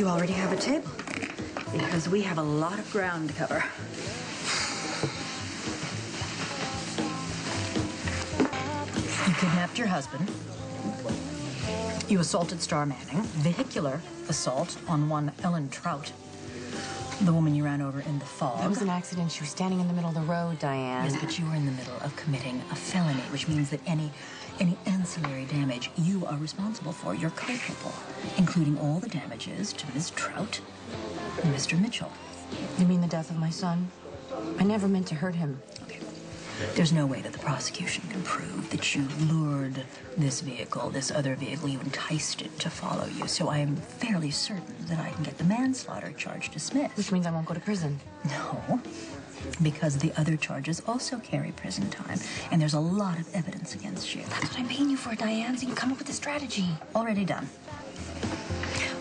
you already have a table? Because we have a lot of ground to cover. You kidnapped your husband. You assaulted Star Manning. Vehicular assault on one Ellen Trout, the woman you ran over in the fog. That was an accident. She was standing in the middle of the road, Diane. Yes, but you were in the middle of committing a felony, which means that any ancillary damage you are responsible for, you're culpable, including all the damages to Ms. Trout and Mr. Mitchell. You mean the death of my son? I never meant to hurt him. Okay. There's no way that the prosecution can prove that you lured this vehicle, this other vehicle, you enticed it to follow you. So I am fairly certain that I can get the manslaughter charge dismissed. Which means I won't go to prison. No, because the other charges also carry prison time, and there's a lot of evidence against you. That's what I'm paying you for, Diane, so you can come up with a strategy. Already done.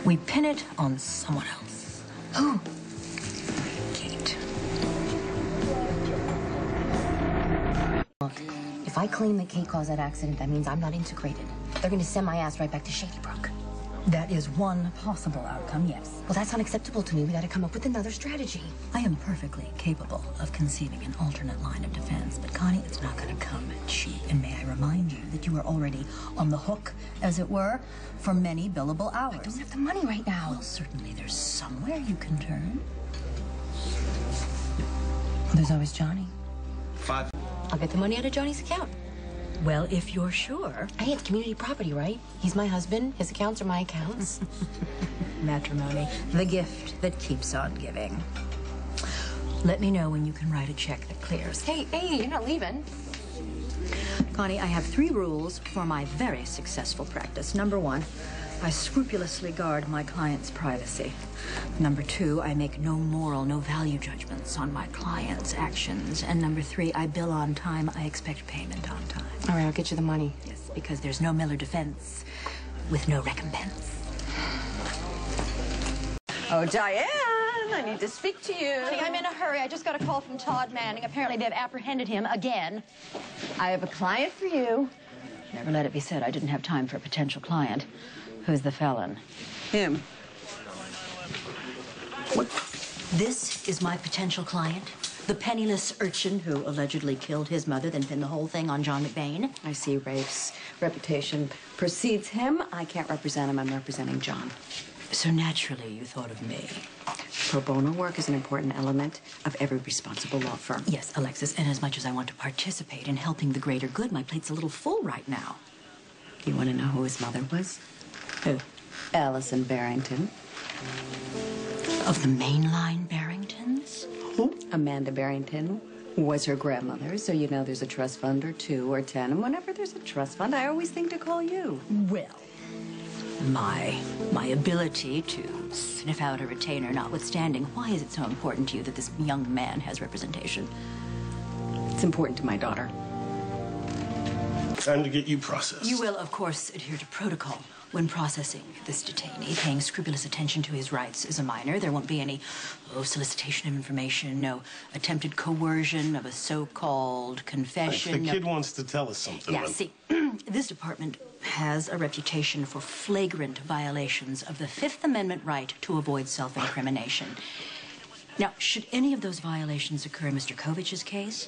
We pin it on someone else. Who? Kate. Look, if I claim that Kate caused that accident, that means I'm not integrated. They're going to send my ass right back to Shady Brook. That is one possible outcome, yes. Well, that's unacceptable to me. We got to come up with another strategy. I am perfectly capable of conceiving an alternate line of defense, but Connie, it's not going to come cheap. And may I remind you that you are already on the hook, as it were, for many billable hours. I don't have the money right now. Well, certainly there's somewhere you can turn. Well, there's always Johnny. 5. I'll get the money out of Johnny's account. Well, if you're sure. Hey, it's community property, right? He's my husband. His accounts are my accounts. Matrimony, the gift that keeps on giving. Let me know when you can write a check that clears. Hey, you're not leaving. Connie, I have 3 rules for my very successful practice. Number 1, I scrupulously guard my client's privacy. Number 2, I make no moral, no value judgments on my client's actions. And number 3, I bill on time. I expect payment on time. All right, I'll get you the money. Yes, because there's no Miller defense with no recompense. Oh, Diane, I need to speak to you. Honey, I'm in a hurry. I just got a call from Todd Manning. Apparently they've apprehended him again. I have a client for you. Never let it be said I didn't have time for a potential client. Who's the felon? Him. What? This is my potential client, the penniless urchin who allegedly killed his mother, then pinned the whole thing on John McBain. I see Rafe's reputation precedes him. I can't represent him. I'm representing John. So naturally, you thought of me. Pro bono work is an important element of every responsible law firm. Yes, Alexis, and as much as I want to participate in helping the greater good, my plate's a little full right now. You want to know who his mother was? Who? Allison Barrington. Of the mainline Barringtons? Who? Amanda Barrington was her grandmother, so you know there's a trust fund or 2 or 10. And whenever there's a trust fund, I always think to call you. Well, my ability to sniff out a retainer notwithstanding, why is it so important to you that this young man has representation? It's important to my daughter. Time to get you processed. You will, of course, adhere to protocol when processing this detainee, paying scrupulous attention to his rights as a minor. There won't be any solicitation of information, no attempted coercion of a so-called confession. The kid wants to tell us something. Yeah, see, this department has a reputation for flagrant violations of the Fifth Amendment right to avoid self-incrimination. Now, should any of those violations occur in Mr. Kovich's case,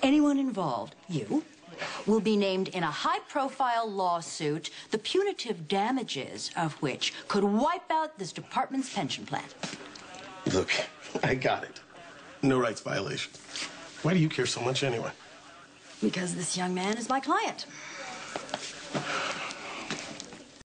anyone involved, you, will be named in a high-profile lawsuit, the punitive damages of which could wipe out this department's pension plan. Look, I got it. No rights violation. Why do you care so much anyway? Because this young man is my client.